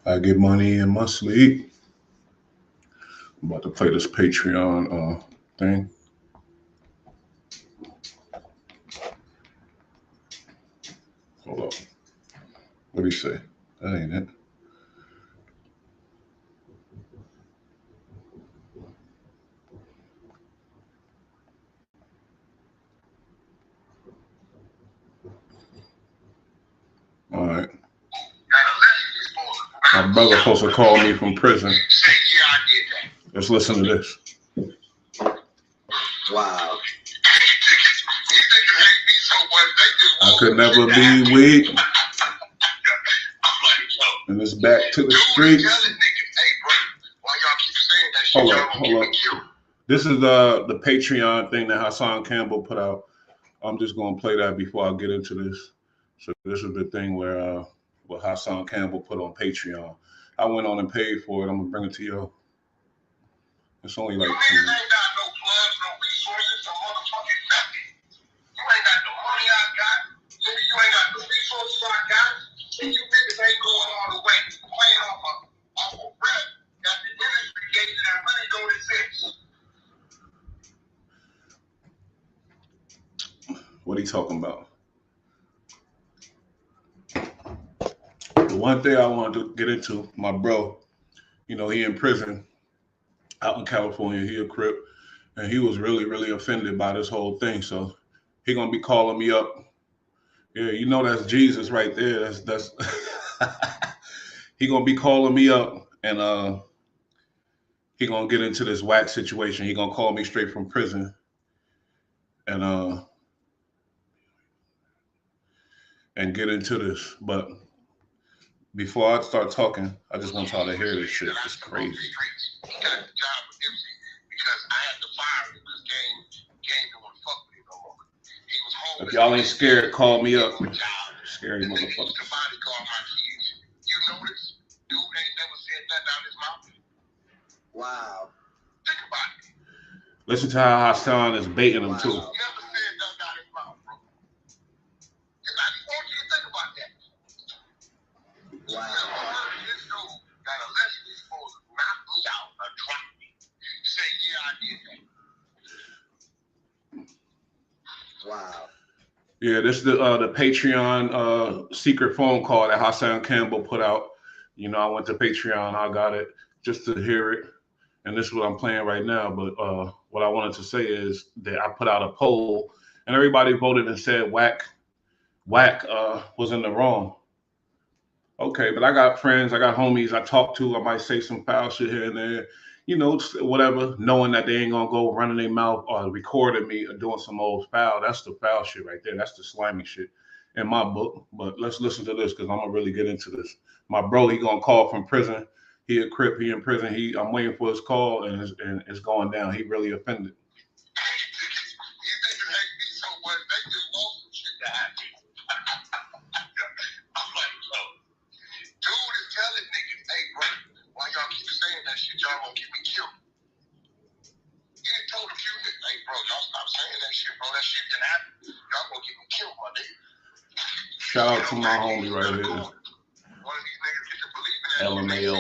I get money in my sleep. I'm about to play this Patreon thing. Hold up. What do you say? That ain't it. All right. My brother supposed to call me from prison. Let's listen to this. Wow. I could never be weak. And it's back to the streets. Hold up. This is the Patreon thing that Hassan Campbell put out. I'm just gonna play that before I get into this. So this is the thing where what Hassan Campbell put on Patreon. I went on and paid for it. I'm gonna bring it to you. It's only like 2 minutes. You ain't got no plugs, no resources, no motherfucking nothing. You ain't got the money I got. You ain't got the resources I got. And you niggas ain't going all the way. You playing off a rep that the industry gave you that really don't exist. What are you talking about? The one thing I wanted to get into, my bro, you know, he in prison out in California. He a Crip, and he was really, really offended by this whole thing. So he gonna be calling me up. Yeah, you know that's Jesus right there. That's he gonna be calling me up, and he gonna get into this whack situation. He gonna call me straight from prison, and get into this. But before I start talking, I just want y'all to hear this shit. It's crazy. If y'all ain't scared, call me up. Scary motherfucker. Wow. Listen to how Hassan is baiting him too. Wow. Yeah, this is the Patreon secret phone call that Hassan Campbell put out. You know, I went to Patreon, I got it just to hear it, and this is what I'm playing right now. But what I wanted to say is that I put out a poll, and everybody voted and said Wack was in the wrong. Okay, but I got friends, I got homies I talk to. I might say some foul shit here and there, you know, whatever, knowing that they ain't gonna go running their mouth or recording me or doing some old foul. That's the foul shit right there. That's the slimy shit in my book. But let's listen to this because I'm gonna really get into this. My bro, he gonna call from prison. He a Crip, he in prison. I'm waiting for his call, and it's going down. He really offended. Shout out to my homie right here. LMAO.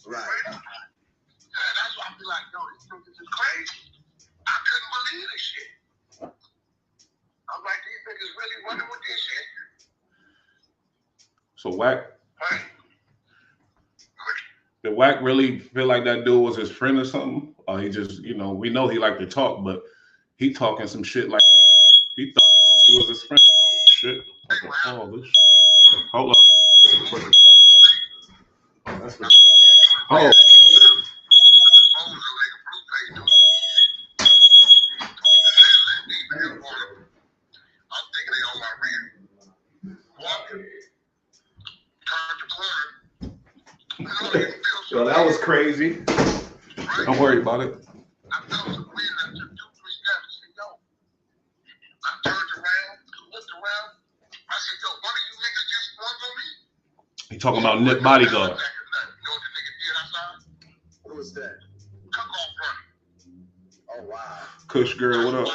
Right. That's why I be like, yo, this is crazy. I couldn't believe this shit. I'm like, these niggas really running with this shit. So Wack, did Wack really feel like that dude was his friend or something? Or he just, you know, we know he liked to talk, but he talking some shit like he thought he was his friend. Oh shit. Oh, this shit. Hold up. That's the oh. So that was crazy. Don't worry about it. He talking about Nip Bodyguard. Who was that? Oh wow. Kush girl, what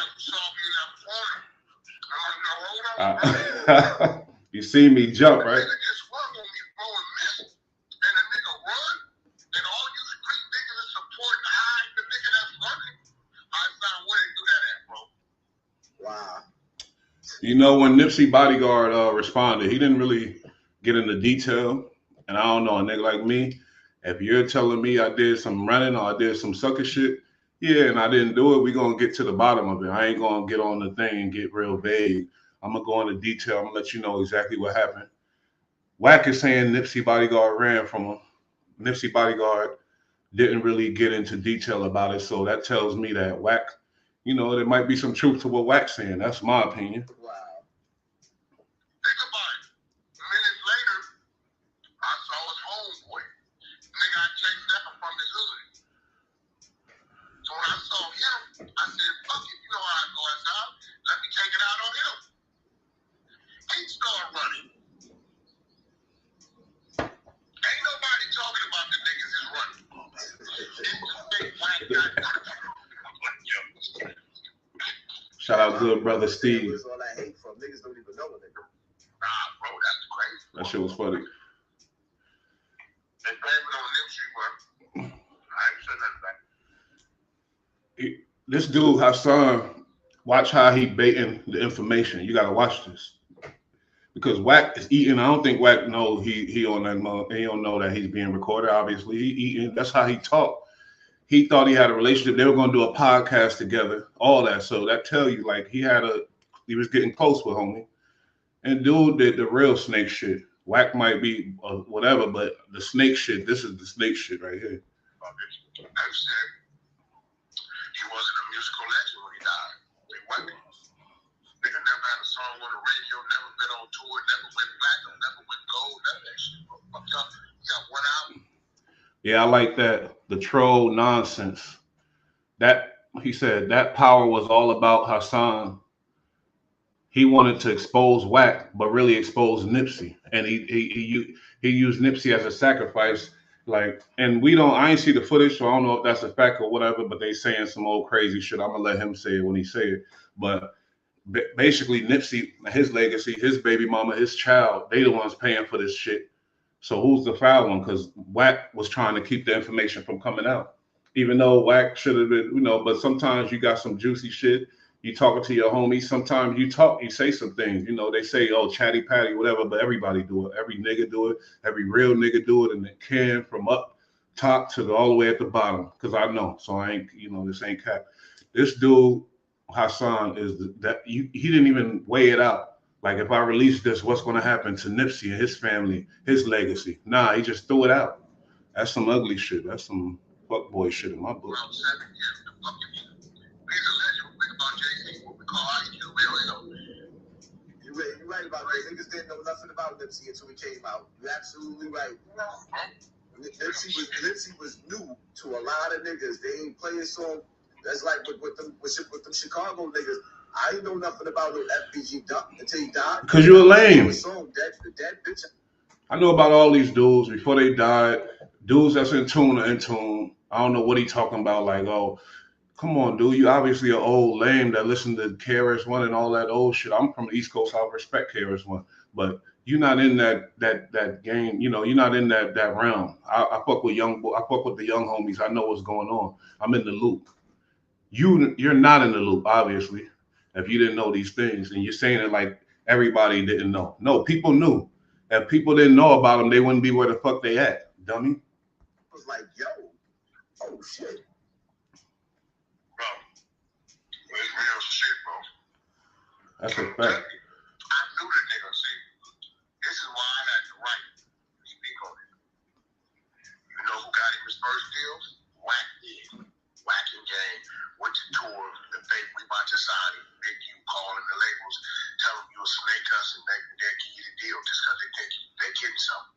up? You see me jump, right? You know, when Nipsey Bodyguard responded, he didn't really get into detail. And I don't know, a nigga like me, if you're telling me I did some running or I did some sucker shit, yeah, and I didn't do it, we gonna get to the bottom of it. I ain't gonna get on the thing and get real vague. I'm gonna go into detail. I'm gonna let you know exactly what happened. Wack is saying Nipsey Bodyguard ran from him. Nipsey Bodyguard didn't really get into detail about it, so that tells me that Wack, you know, there might be some truth to what Wack's saying. That's my opinion. Wow. Think about it. Minutes later, I saw his homeboy. Nigga, I chased that from his hood. So when I saw him, I said, fuck it, you know how I go outside. Let me take it out on him. He started running. Ain't nobody talking about the niggas is running. Shout out good brother Steve. Where's all that hate from? Niggas don't even know a nigga. Nah, bro, that's crazy. That shit was funny. They blaming on Nipsey, but I ain't said nothing back. This dude Hassan, watch how he baiting the information. You gotta watch this because Wack is eating. I don't think Wack know he on that. He don't know that he's being recorded. Obviously, he eating. That's how he talk. He thought he had a relationship. They were gonna do a podcast together. All that. So that tell you like he was getting close with homie. And dude did the real snake shit. Wack might be whatever, but the snake shit. This is the snake shit right here. I said he wasn't a musical legend when he died. He wasn't. Nigga never had a song on the radio, never been on tour, never went platinum, never went gold, none of that shit. Fuck y'all. He got one album. Yeah, I like that. The troll nonsense. That he said that power was all about Hassan. He wanted to expose Wack, but really expose Nipsey, and he used Nipsey as a sacrifice. Like, and I ain't see the footage, so I don't know if that's a fact or whatever. But they saying some old crazy shit. I'm gonna let him say it when he say it. But basically, Nipsey, his legacy, his baby mama, his child, they the ones paying for this shit. So who's the foul one? Because Wack was trying to keep the information from coming out, even though Wack should have been, you know. But sometimes you got some juicy shit. You talking to your homies. Sometimes you say some things. You know, they say, "Oh, chatty patty, whatever." But everybody do it. Every nigga do it. Every real nigga do it, and it can from up top to all the way at the bottom. Because I know. So I ain't, you know, this ain't cap. This dude Hassan he didn't even weigh it out. Like, if I release this, what's going to happen to Nipsey and his family, his legacy? Nah, he just threw it out. That's some ugly shit. That's some fuckboy shit in my book. Well, 7 years, the fucking he's a legend. Think about Jay-Z, what we call IQ. You're right about that. Niggas didn't know nothing about Nipsey until he came out. You're absolutely right. Nipsey was new to a lot of niggas. They ain't play his song. That's like with them Chicago niggas. I ain't know nothing about no FBG Duck until he died. Because you a lame. Song, that bitch. I know about all these dudes before they died. Dudes that's in tune are in tune. I don't know what he talking about. Like, oh, come on, dude. You obviously an old lame that listen to KRS-One and all that old shit. I'm from the East Coast. I respect KRS-One. But you're not in that game. You know, you're not in that realm. I fuck with I fuck with the young homies. I know what's going on. I'm in the loop. You're not in the loop, obviously, if you didn't know these things. And you're saying it like everybody didn't know. No, people knew. If people didn't know about them, they wouldn't be where the fuck they at, dummy. I was like, yo, oh shit. Bro, it's real shit, bro. That's a fact. I knew the nigga. See, this is why I had to write and speak on it. You know who got him his first deals? Wack did. Wack and Gang went to tour. The fake we about to sign him. Big you calling the labels, tell them you'll snake us and they'll give you the deal just because they think they're getting something.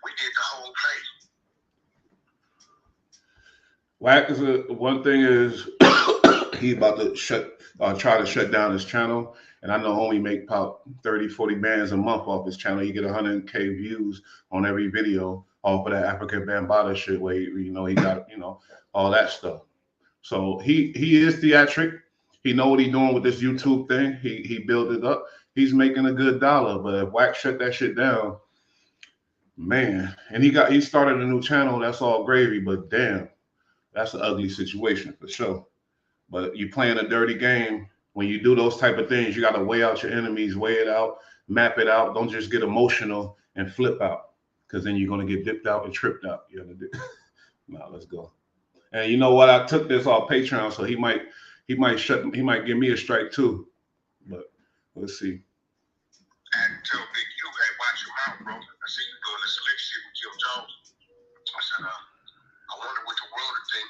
We did the whole play. Wack is one thing is he's about to try to shut down his channel. And I know homie make about 30, 40 bands a month off his channel. You get 100K views on every video off of that African Bambaataa shit where he got, all that stuff. So he is theatric. He know what he's doing with this YouTube thing. He built it up. He's making a good dollar. But if Wack shut that shit down, man, and he started a new channel, that's all gravy, but damn, that's an ugly situation for sure. But you playing a dirty game when you do those type of things, you got to weigh out your enemies, weigh it out, map it out. Don't just get emotional and flip out, because then you're gonna get dipped out and tripped out. You know, nah, let's go. And you know what? I took this off Patreon, so he might give me a strike too. But let's see. And tell Big U, hey, watch your mouth, bro. I see you doing the slick shit with Jim Jones. I said, I wonder what the world would think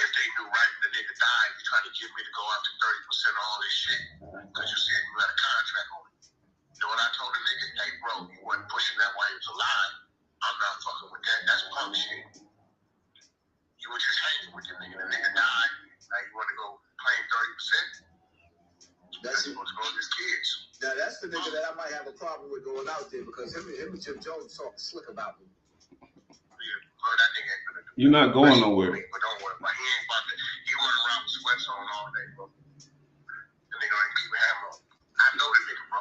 if they knew right the nigga died. You trying to get me to go out to 30% of all this shit because you said you had a contract on it. You know what I told the nigga? Hey, bro, you wasn't pushing that while he was alive. I'm not fucking with that. That's punk shit. You were just hanging with your nigga. The nigga died. Now you want to go claim 30%? That's supposed to go with his kids. Now that's the nigga that I might have a problem with going out there, because him and Jim Jones talking slick about me. Yeah, bro, that nigga ain't gonna do You're not going nowhere. But don't worry about it. He ain't about to. He running around with sweats on all day, bro. The nigga ain't keeping hammer on. I know the nigga, bro.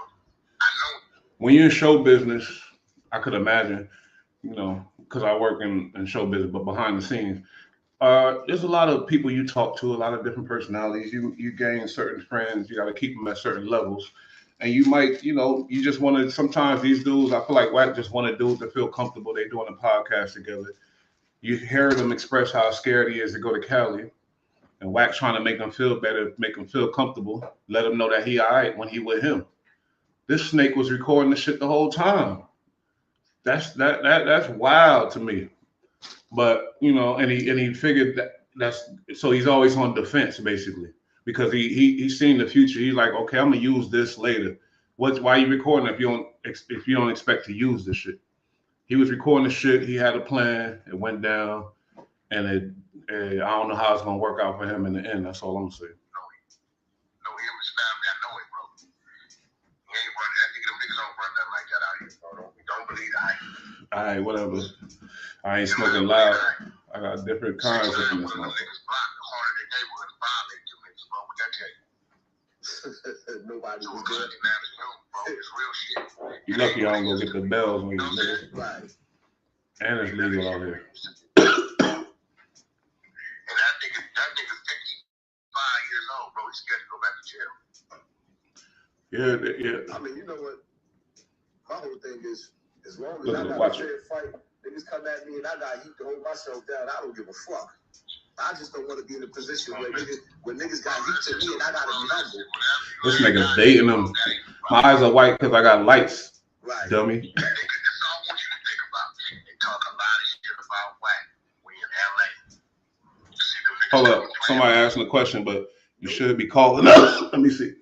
I know him. When you're in show business, I could imagine, you know, because I work in show business, but behind the scenes, there's a lot of people you talk to, a lot of different personalities. You gain certain friends. You got to keep them at certain levels. And you might, you know, you just want to, sometimes these dudes, I feel like Wack just wanted dudes to feel comfortable. They're doing a podcast together. You hear them express how scared he is to go to Cali. And Wack trying to make them feel better, make them feel comfortable, let them know that he all right when he with him. This Snake was recording the shit the whole time. That's wild to me. But, you know, and he figured that's so he's always on defense, basically. Because he's seen the future. He's like, okay, I'm gonna use this later. Why are you recording if you don't expect to use this shit? He was recording the shit. He had a plan. It went down, and I don't know how it's gonna work out for him in the end. That's all I'm gonna say. No, him and his family, I know it, bro. He ain't running. I think them niggas don't run nothing like that out here, bro. Don't believe that. All right, whatever. I ain't smoking loud. I got different kinds of this. Niggas block the harder they neighborhood violate them niggas, bro. What that tell you? Nobody was good. good. Bro, it's real shit. You lucky I don't go get the bells when you niggas. Right. And it's legal out here. And that nigga 55 years old, bro. He's scared to go back to jail. Yeah. I mean, you know what? My whole thing is, as long as Look, I got watch a fair fight, niggas come at me and I got heat to hold myself down. I don't give a fuck. I just don't want to be in a position where niggas got heat to me and I gotta be humble. This nigga's dating them. My eyes are white because I got lights. Right. Dummy. That's all I want you to think about. They talk a lot of shit about Wack when you're in LA. Hold up. Somebody asking a question, but you should be calling us. Let me see.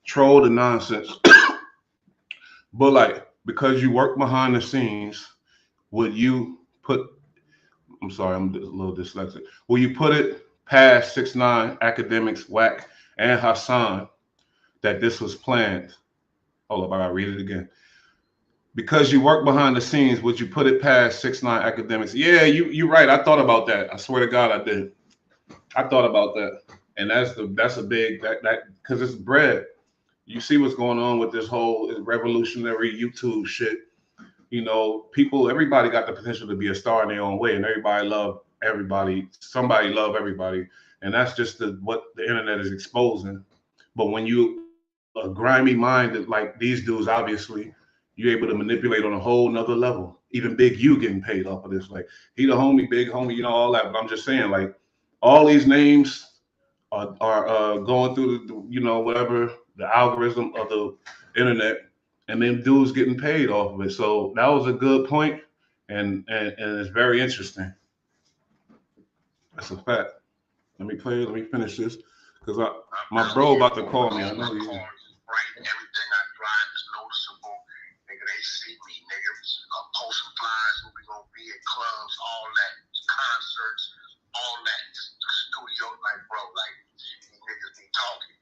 Troll the nonsense. But like, because you work behind the scenes, would you put, I'm sorry, I'm a little dyslexic. Will you put it past 6ix9ine, Academics, Wack, and Hassan that this was planned? Hold up, I gotta read it again. Because you work behind the scenes, would you put it past 6ix9ine, Academics? Yeah, you're right. I thought about that. I swear to God, I did. I thought about that, and that's a big that because it's bread. You see what's going on with this whole revolutionary YouTube shit. You know, everybody got the potential to be a star in their own way, and everybody love everybody. Somebody love everybody, and that's just what the internet is exposing. But when you a grimy mind like these dudes, obviously, you're able to manipulate on a whole nother level. Even Big U getting paid off of this. Like, he the homie, big homie, you know, all that. But I'm just saying, like, all these names are going through the, you know, whatever, the algorithm of the internet, and then dudes getting paid off of it. So that was a good point, and it's very interesting. That's a fact. Let me finish this, because my bro about to call me. I know he is. Right, everything I drive is noticeable. Nigga, they see me. Nigga, posting flyers, where we gonna be at clubs, all that, concerts, all that. Just studio, like, bro, like, these niggas be talking.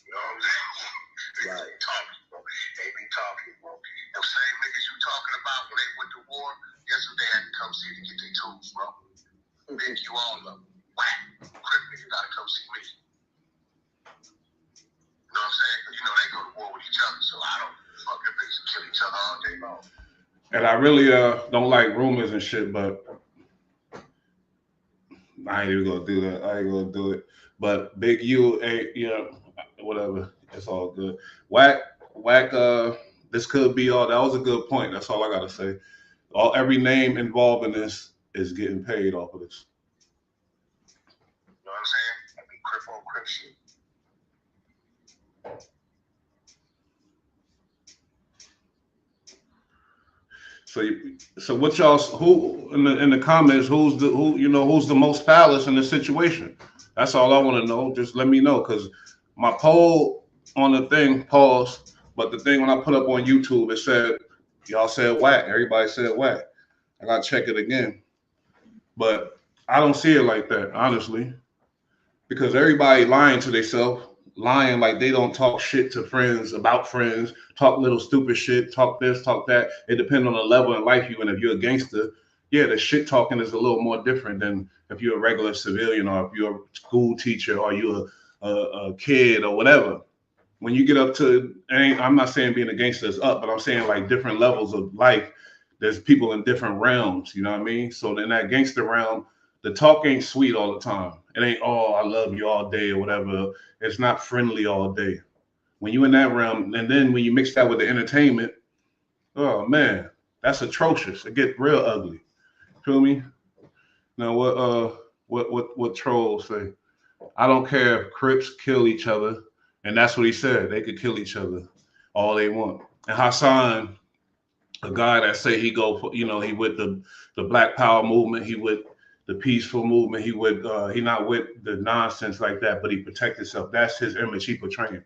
You know what I'm saying? They be talking, bro. They be talking, bro. Them same niggas you talking about when they went to war, guess what they had to come see to get their tools, bro? Big you all up. Whack. Crip nigga gotta come see me. You know what I'm saying? Because, you know, they go to war with each other, so I don't fucking bitch kill each other all day long. And I really don't like rumors and shit, but I ain't even gonna do that. I ain't gonna do it. But Big U, whatever. It's all good. Wack, Wack. This could be all. That was a good point. That's all I gotta say. Every name involved in this is getting paid off of this. You know what I'm saying? I mean, crip on crip shit. So what y'all who in the comments who's the most phallus in this situation? That's all I want to know. Just let me know because my poll on the thing paused, but the thing when I put up on YouTube it said y'all said Wack. Everybody said Wack. I gotta check it again, but I don't see it like that honestly because everybody lying to themselves, lying like they don't talk shit to friends about friends, talk little stupid shit, talk this, talk that. It depends on the level in life you in. If you're a gangster, yeah, the shit talking is a little more different than if you're a regular civilian or if you're a school teacher or you're a kid or whatever. When you get up to, I'm not saying being a gangster is up, but I'm saying like different levels of life. There's people in different realms, you know what I mean? So in that gangster realm, the talk ain't sweet all the time. It ain't, oh, I love you all day or whatever. It's not friendly all day. When you in that realm, and then when you mix that with the entertainment, oh man, that's atrocious. It gets real ugly. Feel me? Now what trolls say? I don't care if Crips kill each other, and that's what he said. They could kill each other all they want. And Hassan, a guy that say he go for, he with the Black Power movement, he with the peaceful movement, he not with the nonsense like that, but he protect himself. That's his image he portraying.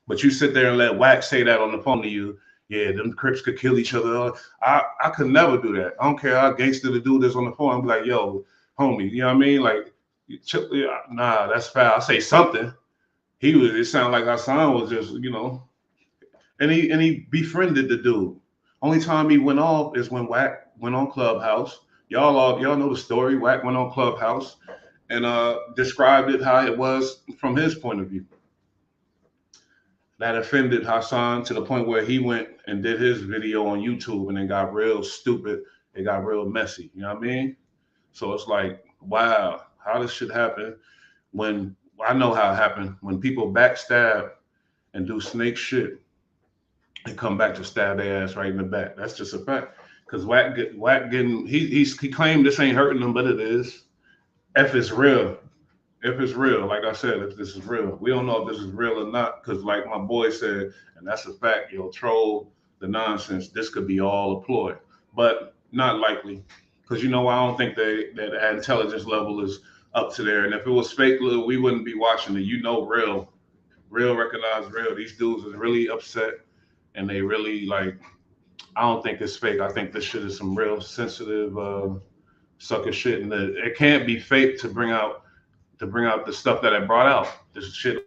But you sit there and let Wack say that on the phone to you, yeah, them Crips could kill each other. I could never do that. I don't care how gangster the dude is on the phone. I'm like, yo, homie, you know what I mean? Like, nah, that's foul. I say something. It sounded like Hassan was just, and he befriended the dude. Only time he went off is when Wack went on Clubhouse. Y'all know the story. Wack went on Clubhouse and described it how it was from his point of view. That offended Hassan to the point where he went and did his video on YouTube and it got real stupid. It got real messy. You know what I mean? So it's like, wow, how this shit happen when I know how it happened when people backstab and do snake shit and come back to stab their ass right in the back. That's just a fact. Because Wack getting he claimed this ain't hurting him, but it is. If it's real, like I said, if this is real, we don't know if this is real or not. Because like my boy said, and that's a fact, troll the nonsense. This could be all a ploy, but not likely. Because I don't think that intelligence level is up to there. And if it was fake, we wouldn't be watching it. Real recognize real. These dudes is really upset, and they really like. I don't think it's fake. I think this shit is some real sensitive sucker shit, and it can't be fake to bring out the stuff that it brought out. This shit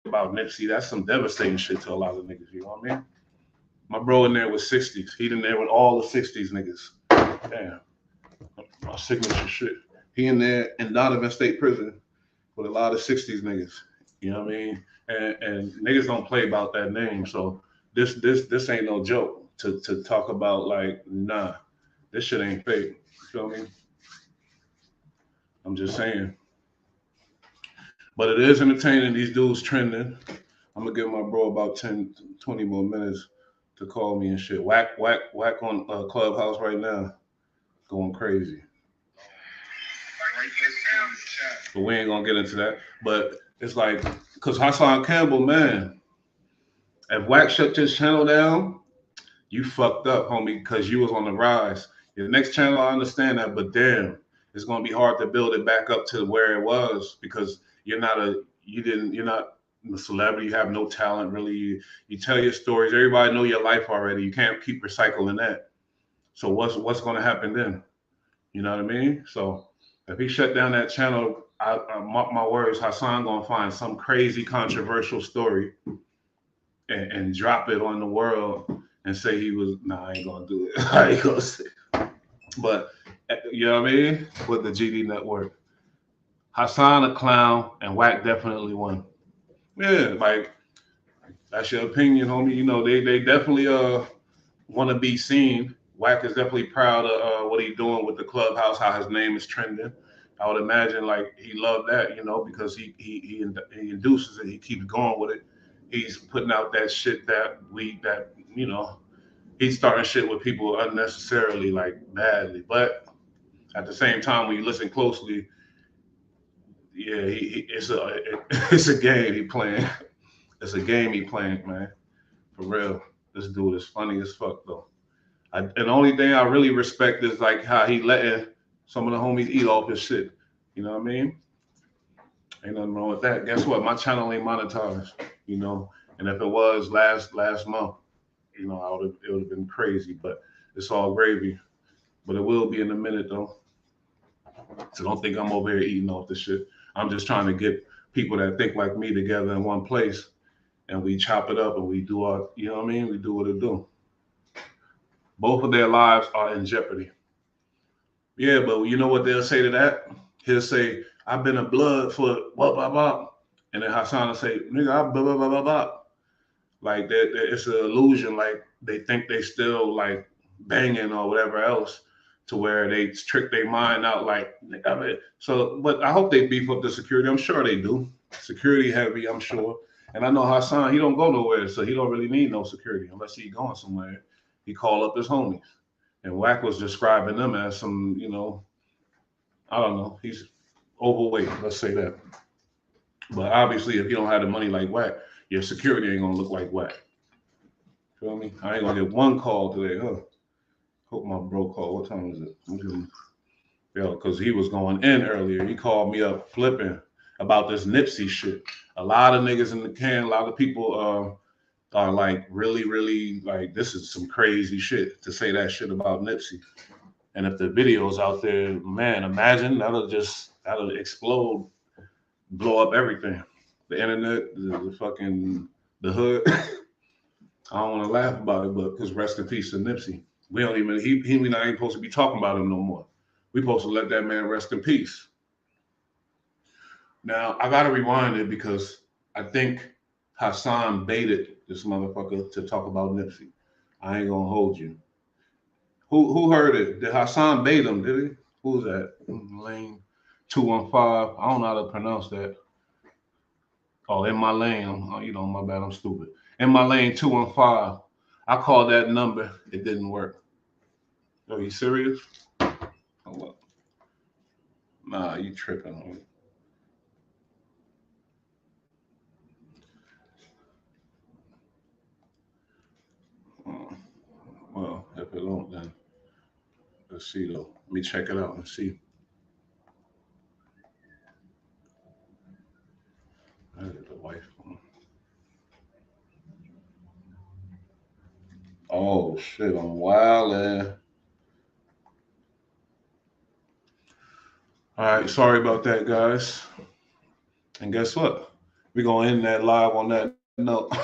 about Nipsey, that's some devastating shit to a lot of niggas. You know what I mean? My bro in there was 60s. He in there with all the 60s niggas. Damn, my signature shit. He in there in Donovan State Prison with a lot of 60s niggas. You know what I mean? And niggas don't play about that name. So this ain't no joke to talk about like, nah, this shit ain't fake. You feel me? I'm just saying. But it is entertaining. These dudes trending. I'm gonna give my bro about 10, 20 more minutes to call me and shit. Wack on Clubhouse right now, going crazy. But we ain't gonna get into that. But it's like, cause Hassan Campbell, man, if Wack shut his channel down, you fucked up, homie, because you was on the rise. Your next channel, I understand that, but damn, it's gonna be hard to build it back up to where it was because you're not a celebrity. You have no talent really. You tell your stories. Everybody know your life already. You can't keep recycling that. So what's gonna happen then? You know what I mean? So if he shut down that channel, I mark my words, Hassan gonna find some crazy controversial story and drop it on the world and say he was. Nah, I ain't gonna do it. I ain't gonna say. But you know what I mean? With the GD network. Hassan a clown and Wack definitely won. Yeah, like that's your opinion, homie. They definitely want to be seen. Wack is definitely proud of what he's doing with the Clubhouse, how his name is trending. I would imagine like he loved that, you know, because he induces it, he keeps going with it. He's putting out that shit that you know, he's starting shit with people unnecessarily, like badly. But at the same time, when you listen closely, yeah, it's a game he playing. It's a game he playing, man. For real. This dude is funny as fuck though. And the only thing I really respect is like how he letting some of the homies eat off his shit. You know what I mean? Ain't nothing wrong with that. Guess what? My channel ain't monetized. You know, and if it was last month, you know, it would have been crazy. But it's all gravy. But it will be in a minute though. So don't think I'm over here eating off the shit. I'm just trying to get people that think like me together in one place, and we chop it up and we do our, you know what I mean? We do what it do. Both of their lives are in jeopardy. Yeah, but you know what they'll say to that? He'll say, I've been in blood for blah, blah, blah. And then Hassan will say, nigga, I blah, blah, blah, blah, blah. Like, it's an illusion. Like, they think they still, like, banging or whatever else to where they trick their mind out. Like, I mean, so, but I hope they beef up the security. I'm sure they do. Security heavy, I'm sure. And I know Hassan, he don't go nowhere, so he don't really need no security unless he going somewhere. He call up his homies. And Wack was describing them as some, you know, I don't know, he's overweight, let's say that. But obviously, if you don't have the money like Wack, your security ain't gonna look like Wack. Feel me? I ain't gonna get one call today, huh? Hope my bro called. What time is it? Yeah, because he was going in earlier. He called me up flipping about this Nipsey shit. A lot of niggas in the can, a lot of people are like really like, this is some crazy shit to say that shit about Nipsey. And if the video's out there, man, imagine that'll explode, blow up everything. The internet, the fucking the hood. I don't want to laugh about it, but because rest in peace to Nipsey. We don't even we not even supposed to be talking about him no more. We supposed to let that man rest in peace. Now I gotta rewind it because I think Hassan baited this motherfucker to talk about Nipsey. I ain't gonna hold you. Who heard it? Did Hassan bait him? Did he? Who's that? Lane 215. I don't know how to pronounce that. Oh, in my lane. You know, my bad. I'm stupid. In my lane 215. I called that number. It didn't work. Are you serious? Hold up. Nah, you tripping. Well, if it don't, then let's see though. Let me check it out and see. I get the wife phone. Oh shit, I'm wildin'. All right, sorry about that, guys. And guess what? We're gonna end that live on that note.